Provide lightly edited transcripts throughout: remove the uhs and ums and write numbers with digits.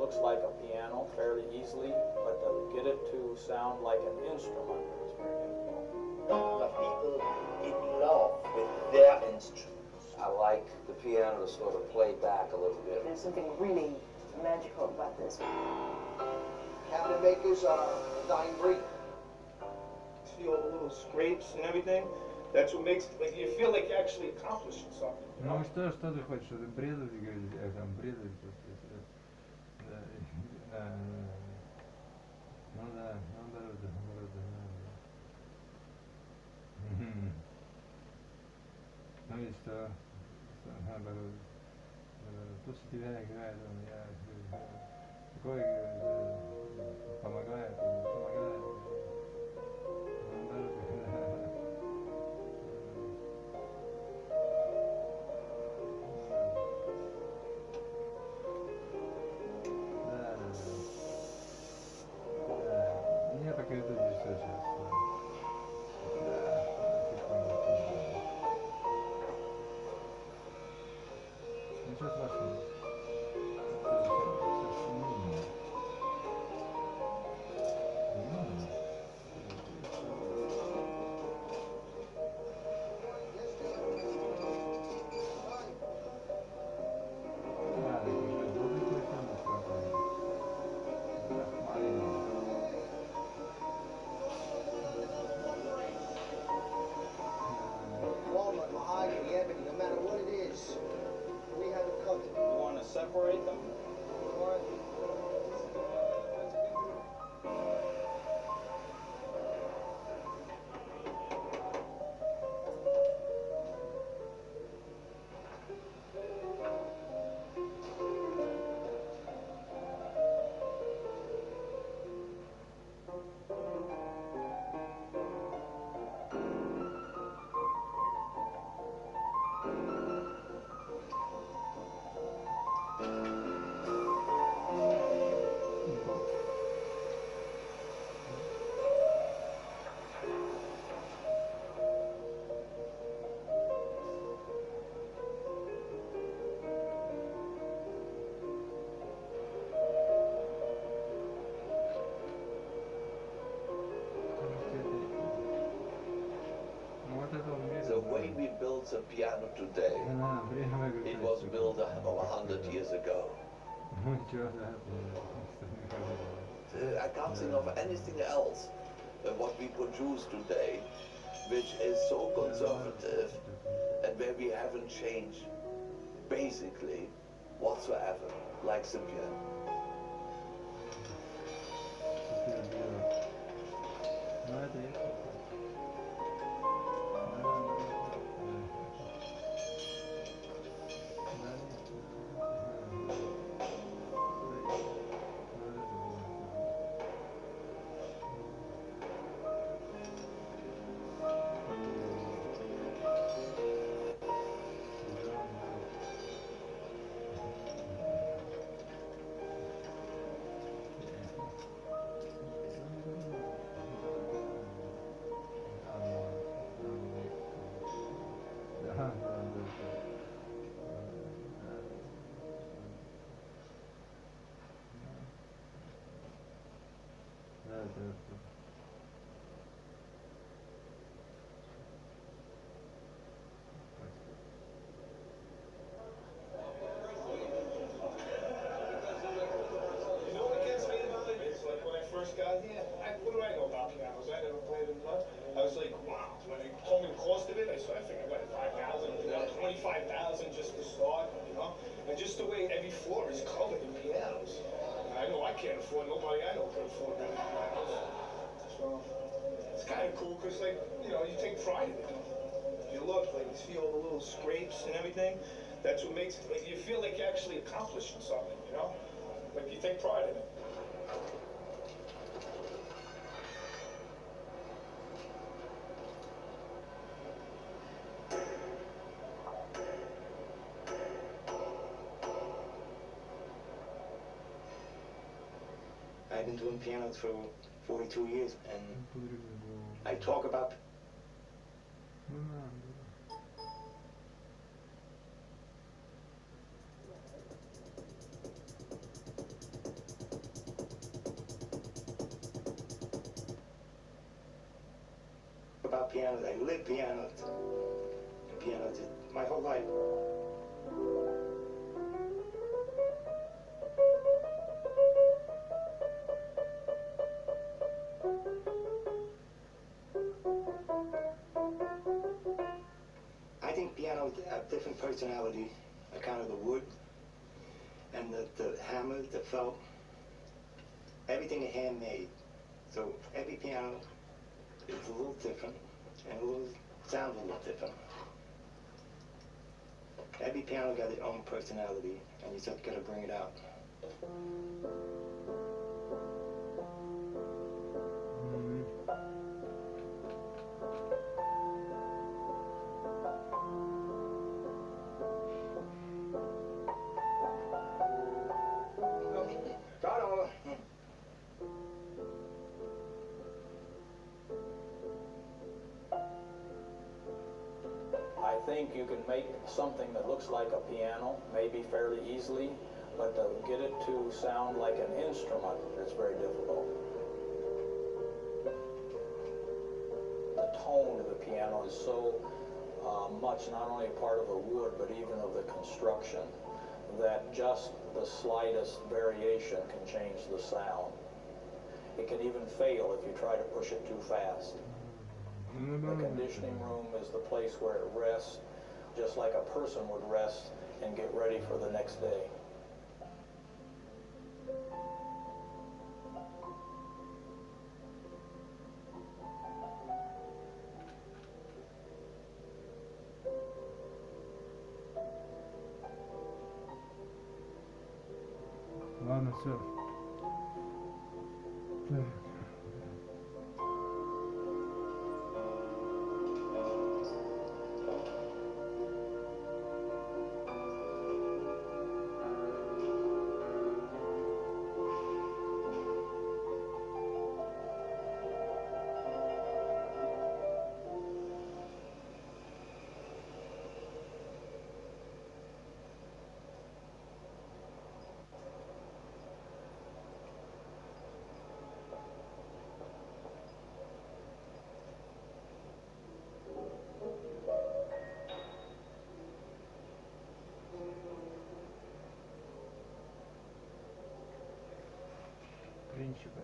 looks like a piano fairly easily, but to get it to sound like an instrument is very difficult. A lot of people in love with their instruments. I like the piano to sort of play back a little bit. There's something really magical about this. Cabinet makers are dying breed. See all the little scrapes and everything? That's what makes it, like, you feel like you're actually accomplishing something. Ну что ты хочешь, что ты брезать, говоришь, там брезать просто. Да. Ну да, наоборот. Ну и что? Наоборот. То, что тебя играет, я такой помогает, помогает. Я так и иду здесь сейчас. Ничего страшного. Walnut, mahogany, ebony, no matter what it is, we have it covered. You want to separate them? The way we build a piano today, it was built 100 years ago. I can't think of anything else what we produce today, which is so conservative and where we haven't changed basically whatsoever, like the piano. I was like, wow. When they told me the cost of it, I figured, what, 5,000, 25,000 just to start, you know? And just the way every floor is covered in pianos. I know I can't afford, nobody I know can afford that pianos. So, it's kind of cool because, like, you know, you take pride in it. You look, like, you see all the little scrapes and everything. That's what makes it, like, you feel like you're actually accomplishing something, you know? Like, you take pride in it. I've been doing pianos for 42 years, and I talk about about piano. I live piano. Piano my whole life. I think piano have different personality, kind of the wood and the hammer, the felt, everything is handmade. So every piano is a little different and sounds a little different. Every piano got its own personality and you just gotta bring it out. I think you can make something that looks like a piano, maybe fairly easily, but to get it to sound like an instrument is very difficult. The tone of the piano is so much not only a part of the wood, but even of the construction, that just the slightest variation can change the sound. It can even fail if you try to push it too fast. The conditioning room is the place where it rests, just like a person would rest and get ready for the next day. Ладно, все. Принципы.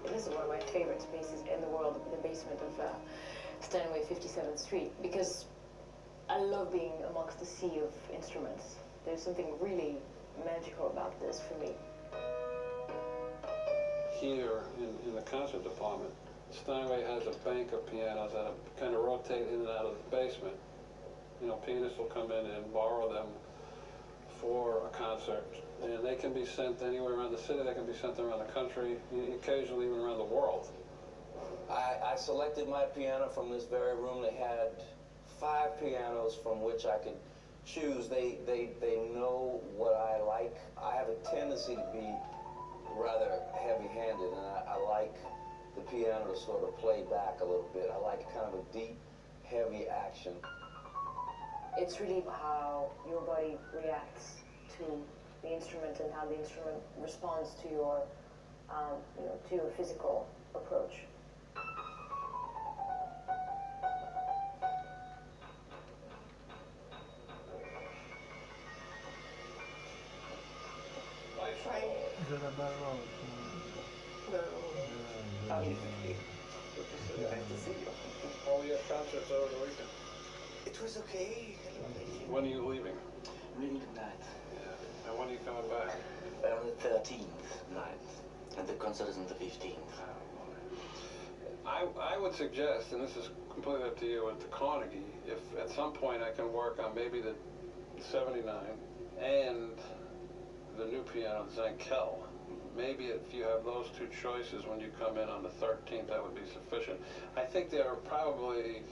This is one of my favorite spaces in the world, the basement of Steinway 57th Street, because I love being amongst the sea of instruments. There's something really magical about this for me. Here in the concert department, Steinway has a bank of pianos that kind of rotate in and out of the basement. You know, pianists will come in and borrow them for a concert, and they can be sent anywhere around the city, they can be sent around the country, occasionally even around the world. I selected my piano from this very room. They had 5 pianos from which I could choose. They know what I like. I have a tendency to be rather heavy-handed, and I like the piano to sort of play back a little bit. I like kind of a deep, heavy action. It's really how your body reacts to the instrument and how the instrument responds to your, to your physical approach. All your concerts over the weekend. It was okay. When are you leaving? Leaving tonight. Yeah. And when are you coming back? On the 13th night. And the concert is on the 15th. I would suggest, and this is completely up to you, at the Carnegie, if at some point I can work on maybe the 79 and the new piano, Zankel. Maybe if you have those 2 choices when you come in on the 13th, that would be sufficient. I think they're probably,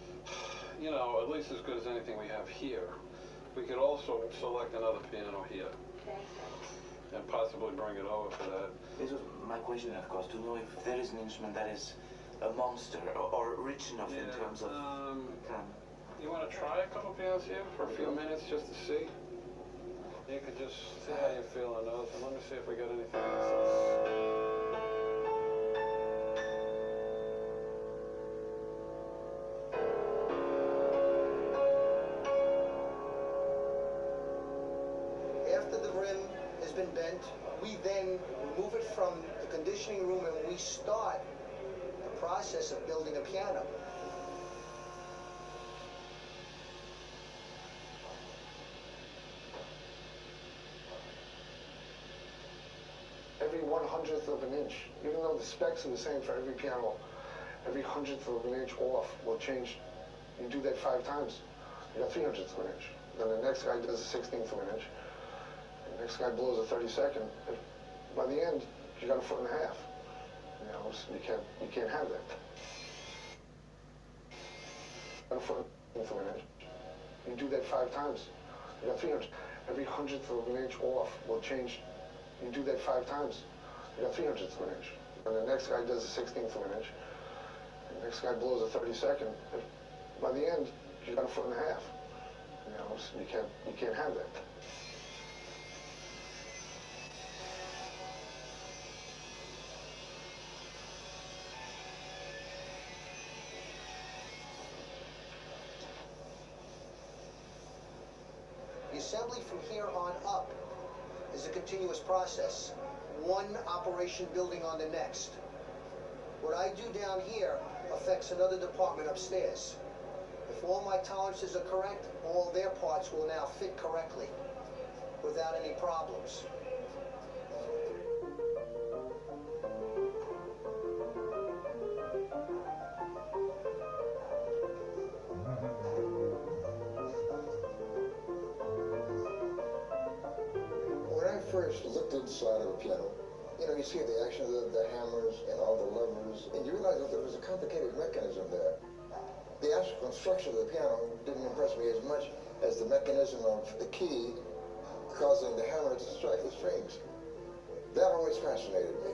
at least as good as anything we have here. We could also select another piano here and possibly bring it over for that. This was my question, of course, to know if there is an instrument that is a monster or rich enough in terms of... You want to try a couple pianos here for a few minutes just to see? You can just see how you feel on those, and let me see if we got anything else. After the rim has been bent, we then remove it from the conditioning room and we start the process of building a piano. Every 1/100th of an inch, even though the specs are the same for every piano, every 100th of an inch off will change. You do that 5 times, you got 3/100ths of an inch. Then the next guy does a 16th of an inch. The next guy blows a 32nd. By the end, you got a 1.5 feet. You know, so you can't have that. A 1/4 of an inch. You do that 5 times, you got 300. Every 100th of an inch off will change. You do that 5 times, you got 3/100ths of an inch. And the next guy does a 16th of an inch. The next guy blows a 32nd. By the end, you got a 1.5 feet. You know, so you can't have that. The assembly from here on up is a continuous process, one operation building on the next. What I do down here affects another department upstairs. If all my tolerances are correct, all their parts will now fit correctly without any problems. When I first looked inside of a piano, you know, you see the action of the hammers and all the levers, and you realize that there was a complicated mechanism there. The actual construction of the piano didn't impress me as much as the mechanism of the key causing the hammer to strike the strings. That always fascinated me.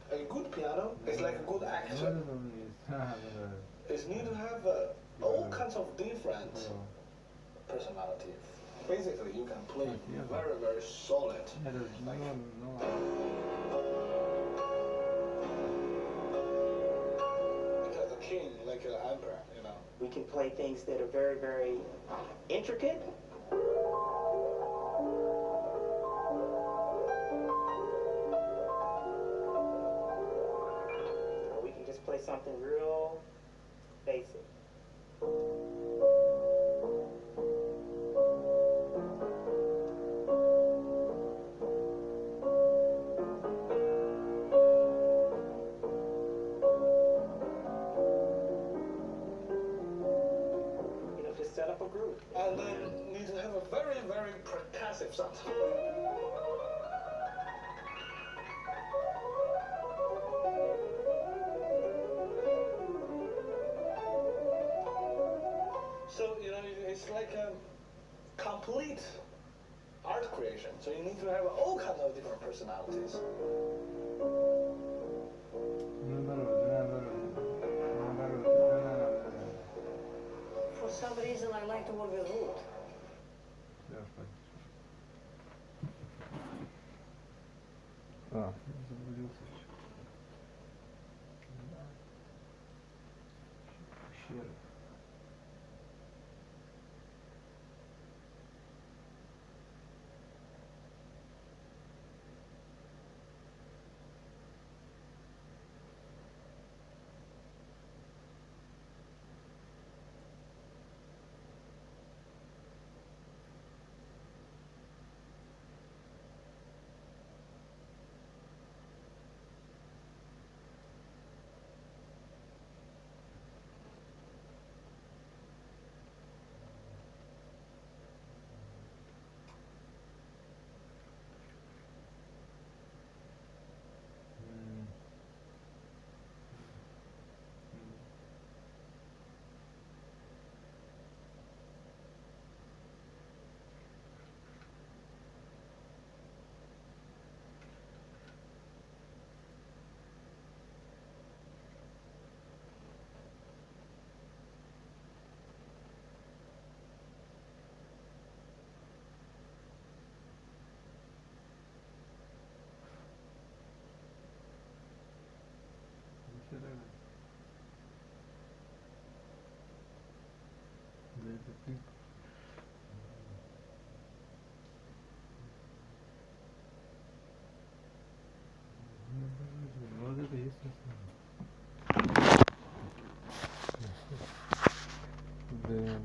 A good piano is like a good actor. It need to have all kinds of different personality. Basically, you can play very, very solid. Like a king, like an emperor, you know. We can play things that are very, very intricate. Or we can just play something real basic. You know, just set up a group. And then need to have a very, very percussive sound. So, you know, it's like a complete art creation. So you need to have all kinds of different personalities. For some reason, I like to work with wood. Заблудился. Пещера. Вот это естественно. Да.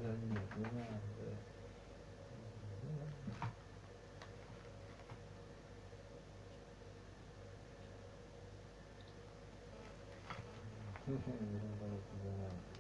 Да нет, не надо. Не надо.